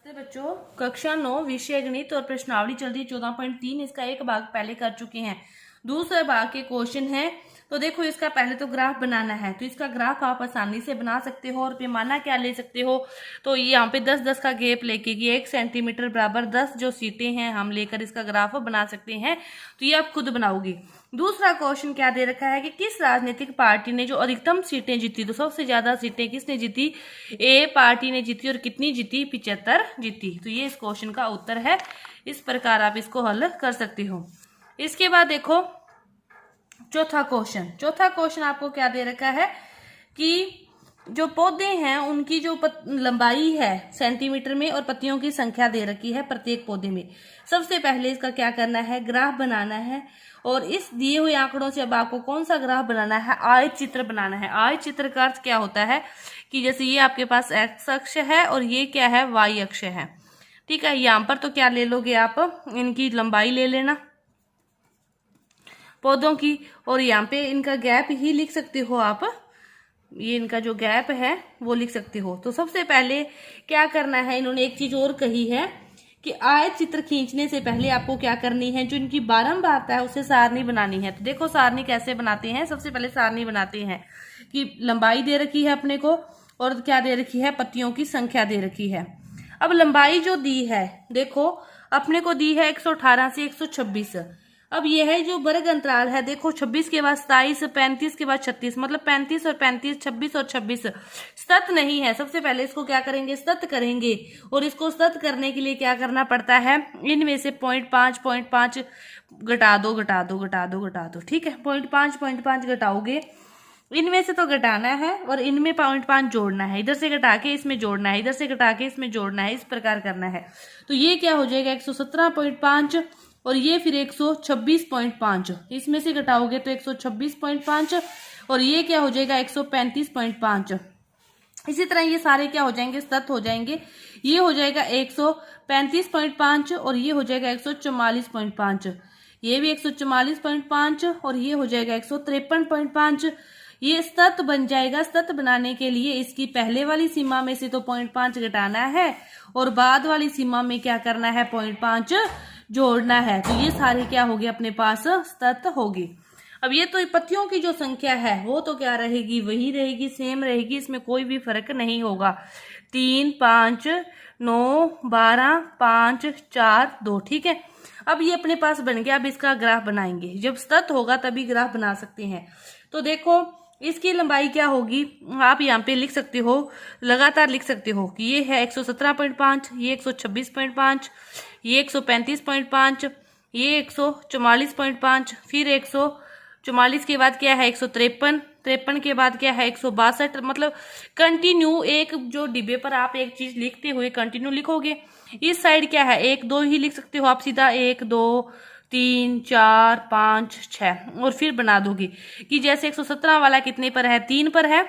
नमस्ते बच्चों, कक्षा 9 विषय गणित और प्रश्नावली चल रही 14.3। इसका एक भाग पहले कर चुके हैं। दूसरे भाग के क्वेश्चन है। तो देखो, इसका पहले तो ग्राफ बनाना है। तो इसका ग्राफ आप आसानी से बना सकते हो और पैमाना क्या ले सकते हो। तो ये यहाँ पे 10-10 का गैप लेके 1 सेंटीमीटर बराबर 10 जो सीटें हैं हम लेकर इसका ग्राफ बना सकते हैं। तो ये आप खुद बनाओगे। दूसरा क्वेश्चन क्या दे रखा है कि किस राजनीतिक पार्टी ने जो अधिकतम सीटें जीती। तो सबसे ज्यादा सीटें किसने जीती? ए पार्टी ने जीती। और कितनी जीती? 75 जीती। तो ये इस क्वेश्चन का उत्तर है। इस प्रकार आप इसको हल कर सकते हो। इसके बाद देखो चौथा क्वेश्चन आपको क्या दे रखा है कि जो पौधे हैं उनकी जो लंबाई है सेंटीमीटर में और पत्तियों की संख्या दे रखी है प्रत्येक पौधे में। सबसे पहले इसका क्या करना है? ग्राफ बनाना है। और इस दिए हुए आंकड़ों से अब आपको कौन सा ग्राफ बनाना है? आयत चित्र बनाना है। आयत चित्र का अर्थ क्या होता है कि जैसे ये आपके पास एक्स अक्ष है और ये क्या है? वाई अक्ष है। ठीक है, यहाँ पर तो क्या ले लोगे आप? इनकी लंबाई ले लेना पौधों की, और यहाँ पे इनका गैप ही लिख सकते हो आप। ये इनका जो गैप है वो लिख सकते हो। तो सबसे पहले क्या करना है, इन्होंने एक चीज और कही है कि आयत चित्र खींचने से पहले आपको क्या करनी है? जो इनकी बारंबारता है उसे सारणी बनानी है। तो देखो सारणी कैसे बनाते हैं। सबसे पहले सारणी बनाते हैं कि लंबाई दे रखी है अपने को और क्या दे रखी है? पत्तियों की संख्या दे रखी है। अब लंबाई जो दी है, देखो अपने को दी है 118 से 126। अब यह है जो वर्ग अंतराल है, देखो 26 के बाद 27, 35 के बाद 36, मतलब 35 और 35, 26 और 26 सतत नहीं है। सबसे पहले इसको क्या करेंगे? सतत करेंगे। और इसको सतत करने के लिए क्या करना पड़ता है? इनमें से 0.5 घटा दो। ठीक है, 0.5 घटाओगे। इनमें से तो घटाना है और इनमें 0.5 जोड़ना है। इधर से घटा के इसमें जोड़ना है, इधर से घटा के इसमें जोड़ना है। इस प्रकार करना है। तो ये क्या हो जाएगा? 117.5 और ये फिर 126.5। इसमें से घटाओगे तो 126.5 और ये क्या हो जाएगा? 135.5। इसी तरह ये सारे क्या हो जाएंगे? सतत हो जाएंगे। ये हो जाएगा 135.5 और ये हो जाएगा 144.5। ये भी 144.5 और ये हो जाएगा 153.5। ये सतत बन जाएगा। सतत बनाने के लिए इसकी पहले वाली सीमा में से तो 0.5 घटाना है और बाद वाली सीमा में क्या करना है? 0.5 जोड़ना है। तो ये सारे क्या हो गए? अपने पास सतत होगी। अब ये तो पत्तियों की जो संख्या है वो तो क्या रहेगी? वही रहेगी, सेम रहेगी। इसमें कोई भी फर्क नहीं होगा। 3, 5, 9, 12, 5, 4, 2। ठीक है, अब ये अपने पास बन गया। अब इसका ग्राफ बनाएंगे। जब सतत होगा तभी ग्राफ बना सकते हैं। तो देखो इसकी लंबाई क्या होगी? आप यहाँ पे लिख सकते हो, लगातार लिख सकते हो कि ये है 117.5, ये 126.5, ये 135.5, ये 144.5, फिर 144 के बाद क्या है? 153, 53 के बाद क्या है? 162। मतलब कंटिन्यू एक जो डिब्बे पर आप एक चीज लिखते हुए कंटिन्यू लिखोगे। इस साइड क्या है? 1, 2 ही लिख सकते हो आप सीधा। 1, 2, 3, 4, 5, 6 और फिर बना दोगे कि जैसे 117 वाला कितने पर है? 3 पर है।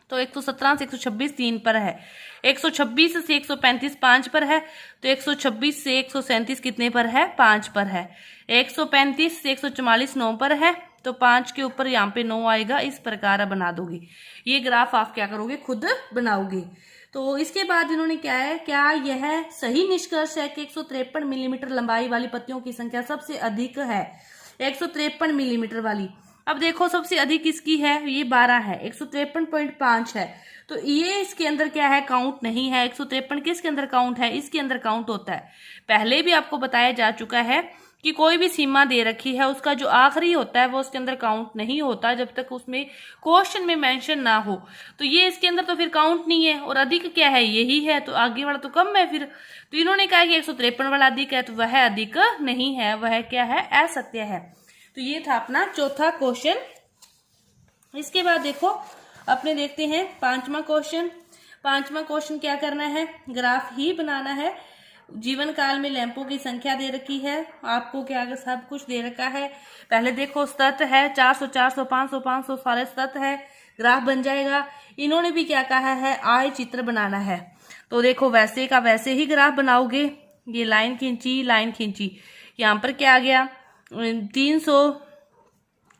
तो 117 से 126 3 पर है। 126 से 135 5 पर है। तो 126 से 137 कितने पर है? 5 पर है। 135 से 144 9 पर है। तो 5 के ऊपर यहाँ पे 9 आएगा। इस प्रकार बना दोगे। ये ग्राफ आप क्या करोगे? खुद बनाओगे। तो इसके बाद इन्होंने क्या है, क्या यह सही निष्कर्ष है कि 153 मिलीमीटर लंबाई वाली पत्तियों की संख्या सबसे अधिक है? 153 मिलीमीटर वाली। अब देखो सबसे अधिक किसकी है? ये 12 है। 153.5 है। तो ये इसके अंदर क्या है? काउंट नहीं है। 153 किसके अंदर काउंट है? इसके अंदर काउंट होता है। पहले भी आपको बताया जा चुका है कि कोई भी सीमा दे रखी है उसका जो आखिरी होता है वो उसके अंदर काउंट नहीं होता जब तक उसमें क्वेश्चन में मेंशन ना हो। तो ये इसके अंदर तो फिर काउंट नहीं है। और अधिक क्या है? यही है। तो आगे वाला तो कम है फिर। तो इन्होंने कहा कि 153 वाला अधिक है, तो वह अधिक नहीं है, वह क्या है? असत्य है। तो ये था अपना चौथा क्वेश्चन। इसके बाद देखो अपने देखते हैं पांचवा क्वेश्चन क्या करना है? ग्राफ ही बनाना है। जीवन काल में लैंपों की संख्या दे रखी है। आपको क्या सब कुछ दे रखा है। पहले देखो सतत है, 400, 400, 500, 500 सारे सतत है। ग्राफ बन जाएगा। इन्होंने भी क्या कहा है? आय चित्र बनाना है। तो देखो वैसे का वैसे ही ग्राफ बनाओगे। ये लाइन खींची। यहाँ पर क्या आ गया? 300,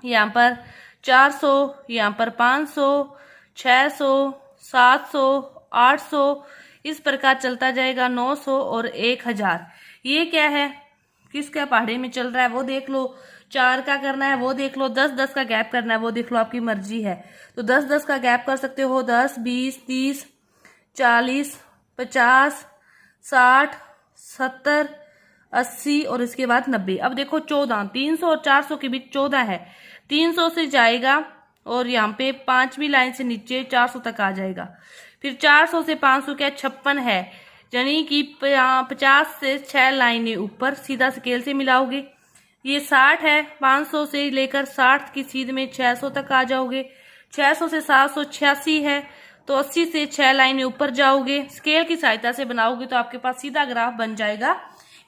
यहाँ पर 400, यहाँ पर 500, 600, 700, 800, इस प्रकार चलता जाएगा 900 और 1000। ये क्या है, किसका पहाड़ी में चल रहा है वो देख लो, 4 का करना है वो देख लो, 10-10 का गैप करना है वो देख लो, आपकी मर्जी है। तो 10-10 का गैप कर सकते हो, 10, 20, 30, 40, 50, 60, 70, 80 और इसके बाद 90। अब देखो 14, 300 और 400 के बीच 14 है, 300 से जाएगा और यहाँ पे 5वीं लाइन से नीचे 400 तक आ जाएगा। फिर 400 से 500 क्या 56 है, यानी कि 50 से 6 लाइनें ऊपर सीधा स्केल से मिलाओगे। ये 60 है, 500 से लेकर 60 की सीध में 600 तक आ जाओगे। 600 से 786 है, तो 80 से 6 लाइनें ऊपर जाओगे, स्केल की सहायता से बनाओगे तो आपके पास सीधा ग्राफ बन जाएगा।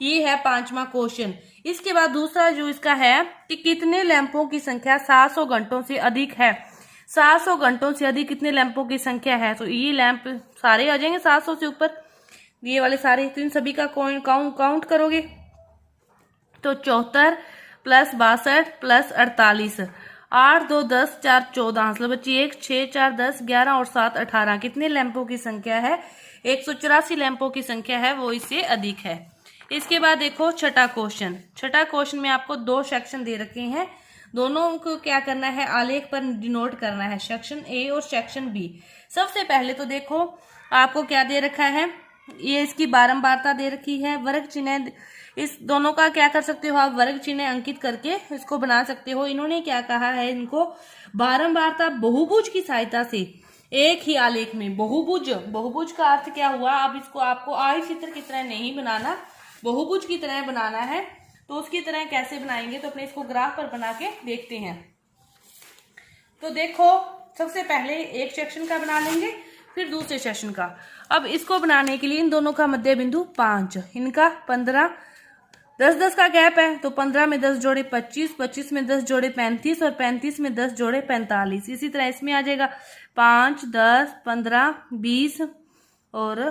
ये है 5वां क्वेश्चन। इसके बाद दूसरा जो इसका है कि कितने लैंपों की संख्या 700 घंटों से अधिक है। 700 घंटों से अधिक कितने लैंपों की संख्या है, तो ये लैंप सारे आ जाएंगे 700 से ऊपर, ये वाले सारे। तो इन सभी का काउंट करोगे तो 74 प्लस 62 प्लस 48, 8, 2, 10, 4, 14, मतलब बच्ची 1, 6, 4, 10, 11 और 7, 18 कितने लैंपों की संख्या है, 184 लैंपों की संख्या है, वो इससे अधिक है। इसके बाद देखो छठा क्वेश्चन। छठा क्वेश्चन में आपको 2 सेक्शन दे रखे हैं, दोनों को क्या करना है, आलेख पर डिनोट करना है, सेक्शन ए और सेक्शन बी। सबसे पहले तो देखो आपको क्या दे रखा है, ये इसकी बारंबारता दे रखी है, वर्ग चिन्ह, इस दोनों का क्या कर सकते हो आप, वर्ग चिन्ह अंकित करके इसको बना सकते हो। इन्होंने क्या कहा है, इनको बारंबारता बहुभुज की सहायता से एक ही आलेख में, बहुभुज का अर्थ क्या हुआ, अब इसको आपको आयत चित्र की तरह नहीं बनाना, बहुभुज की तरह बनाना है। तो उसकी तरह कैसे बनाएंगे, तो अपने इसको ग्राफ पर बना के देखते हैं। तो देखो सबसे पहले एक सेक्शन का बना लेंगे, फिर दूसरे सेक्शन का। अब इसको बनाने के लिए इन दोनों का मध्य बिंदु 5, इनका 15, 10-10 का गैप है, तो 15 में 10 जोड़े 25, 25 में 10 जोड़े 35 और 35 में 10 जोड़े 45। इसी तरह इसमें आ जाएगा 5, 10, 15, 20 और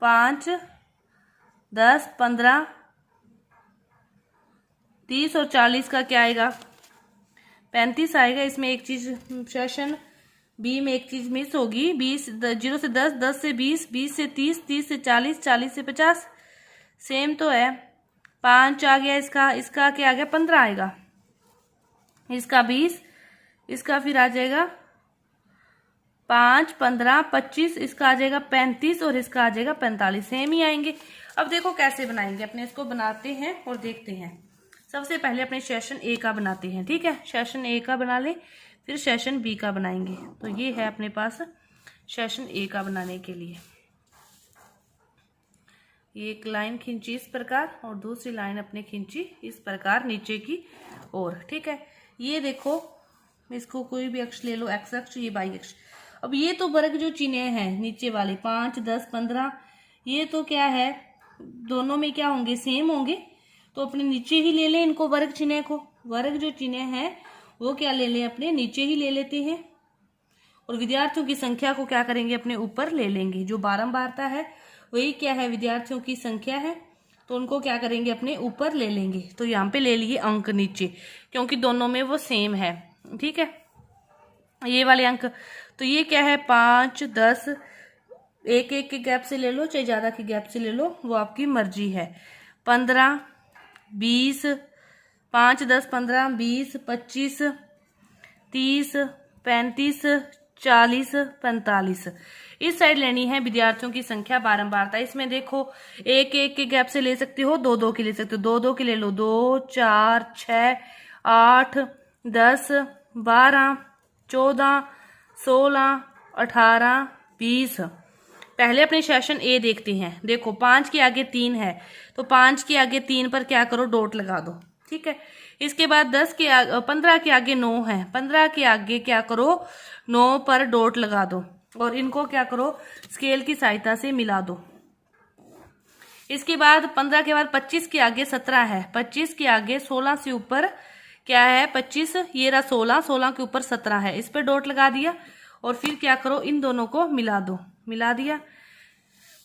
5, 10, 15, 30 और 40 का क्या आएगा, 35 आएगा। इसमें एक चीज सेशन बी में एक चीज मिस होगी, 20, 0 से 10, 10 से 20, 20 से 30, 30 से 40, 40 से 50, सेम तो है। 5 आ गया, इसका क्या आ गया, 15 आएगा, इसका 20, इसका फिर आ जाएगा 5, 15, 25, इसका आ जाएगा 35 और इसका आ जाएगा 45, सेम ही आएंगे। अब देखो कैसे बनाएंगे, अपने इसको बनाते हैं और देखते हैं। सबसे पहले अपने सेशन ए का बनाते हैं, ठीक है, सेशन ए का बना ले, फिर सेशन बी का बनाएंगे। तो ये है अपने पास सेशन ए का बनाने के लिए, ये एक लाइन खींची इस प्रकार और दूसरी लाइन अपने खींची इस प्रकार नीचे की ओर, ठीक है। ये देखो इसको कोई भी अक्ष ले लो, एक्स अक्ष, ये वाई अक्ष। अब ये तो वर्ग जो चिन्ह हैं नीचे वाले 5, 10, 15, ये तो क्या है, दोनों में क्या होंगे, सेम होंगे, तो अपने नीचे ही ले लें इनको, वर्ग चिन्ह को, वर्ग जो चिन्ह है वो क्या ले लें, अपने नीचे ही ले लेते हैं। और विद्यार्थियों की संख्या को क्या करेंगे, अपने ऊपर ले लेंगे। जो बारंबारता है वही क्या है, विद्यार्थियों की संख्या है, तो उनको क्या करेंगे, अपने ऊपर ले लेंगे। तो यहाँ पे ले लिए अंक नीचे, क्योंकि दोनों में वो सेम है, ठीक है, ये वाले अंक। तो ये क्या है, 5, 10, एक एक के गैप से ले लो, चाहे ज्यादा के गैप से ले लो, वो आपकी मर्जी है। 15, 20, 5, 10, 15, 20, 25, 30, 35, 40, 45, इस साइड लेनी है विद्यार्थियों की संख्या बारंबारता। इसमें देखो एक एक के गैप से ले सकते हो, 2-2 के ले सकते हो, 2-2 के ले लो, 2, 4, 6, 8, 10, 12, 14, 16, 18, 20। पहले अपने सेशन ए देखते हैं। देखो 5 के आगे 3 है, तो 5 के आगे 3 पर क्या करो, डॉट लगा दो, ठीक है। इसके बाद 15 के आगे 9 है, 15 के आगे क्या करो, 9 पर डॉट लगा दो और इनको क्या करो, स्केल की सहायता से मिला दो। इसके बाद 15 के बाद 25 के आगे 17 है, 25 के आगे 16 से ऊपर क्या है, 25, ये रहा 16, 16 के ऊपर 17 है, इस पर डॉट लगा दिया और फिर क्या करो, इन दोनों को मिला दो, मिला दिया।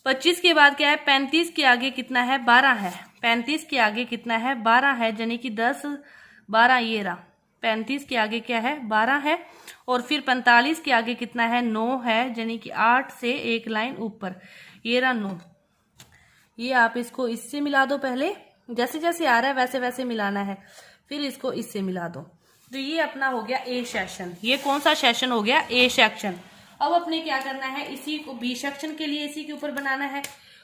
25 के बाद क्या है, 35 के आगे कितना है, 12 है, 35 के आगे कितना है, 12 है, यानी कि 10, 12, ये रहा, 35 के आगे क्या है, 12 है। और फिर 45 के आगे कितना है, 9 है, यानी कि 8 से एक लाइन ऊपर, ये रहा 9। ये आप इसको इससे मिला दो, पहले जैसे जैसे आ रहा है वैसे वैसे मिलाना है, फिर इसको इससे मिला दो। तो ये अपना हो गया ए सेक्शन। ये कौन सा सेक्शन हो गया? A section. अब अपने क्या करना है, इसी को बी सेक्शन के लिए इसी के ऊपर बनाना है।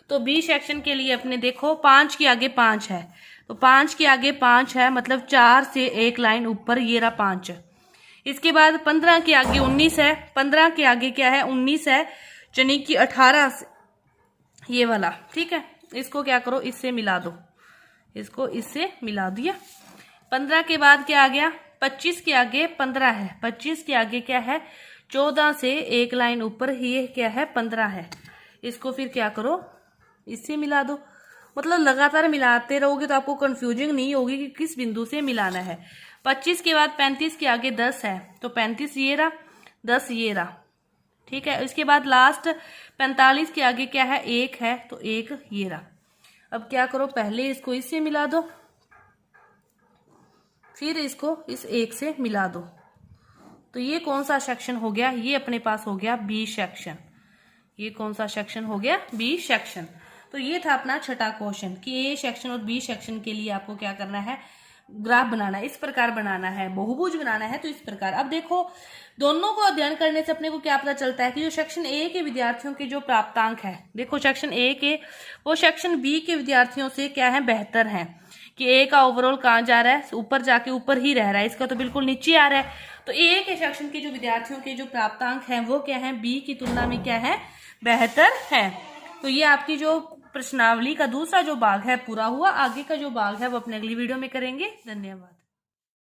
तो बी सेक्शन के लिए अपने देखो 5 के आगे 5 है, तो 5 के आगे 5 है, मतलब 4 से एक लाइन ऊपर ये रहा 5। इसके बाद 15 के आगे 19 है, 15 के आगे क्या है? 19 है, यानी कि 18 से ये वाला, ठीक है। इसको क्या करो, इससे मिला दो, इसको इससे मिला दिया। 15 के बाद क्या आ गया? 25 के आगे 15 है, 25 के आगे क्या है? 14 से एक लाइन ऊपर ये क्या है? 15 है। इसको फिर क्या करो, इससे मिला दो। मतलब लगातार मिलाते रहोगे तो आपको कंफ्यूजिंग नहीं होगी कि किस बिंदु से मिलाना है। 25 के बाद 35 के आगे 10 है, तो 35 ये रहा, 10 ये रहा, ठीक है। इसके बाद लास्ट 45 के आगे क्या है? 1 है, तो 1 ये रहा। अब क्या करो, पहले इसको इससे मिला दो, फिर इसको इस 1 से मिला दो। तो ये कौन सा सेक्शन हो गया? ये अपने पास हो गया बी सेक्शन। ये कौन सा सेक्शन हो गया? B section. तो ये था अपना छठा क्वेश्चन कि ए सेक्शन और बी सेक्शन के लिए आपको क्या करना है? ग्राफ बनाना है, इस प्रकार बनाना है, बहुभुज बनाना है। तो इस प्रकार अब देखो, दोनों को अध्ययन करने से अपने को क्या पता चलता है कि जो सेक्शन ए के विद्यार्थियों के जो प्राप्तांक है, देखो सेक्शन ए के वो सेक्शन बी के विद्यार्थियों से क्या है? बेहतर है। कि ए का ओवरऑल कहाँ जा रहा है? ऊपर जाके ऊपर ही रह रहा है, इसका तो बिल्कुल नीचे आ रहा है। तो ए के सेक्शन के जो विद्यार्थियों के जो प्राप्तांक हैं वो क्या है? बी की तुलना में क्या है? बेहतर है। तो ये आपकी जो प्रश्नावली का दूसरा जो भाग है पूरा हुआ। आगे का जो भाग है वो अपने अगली वीडियो में करेंगे। धन्यवाद।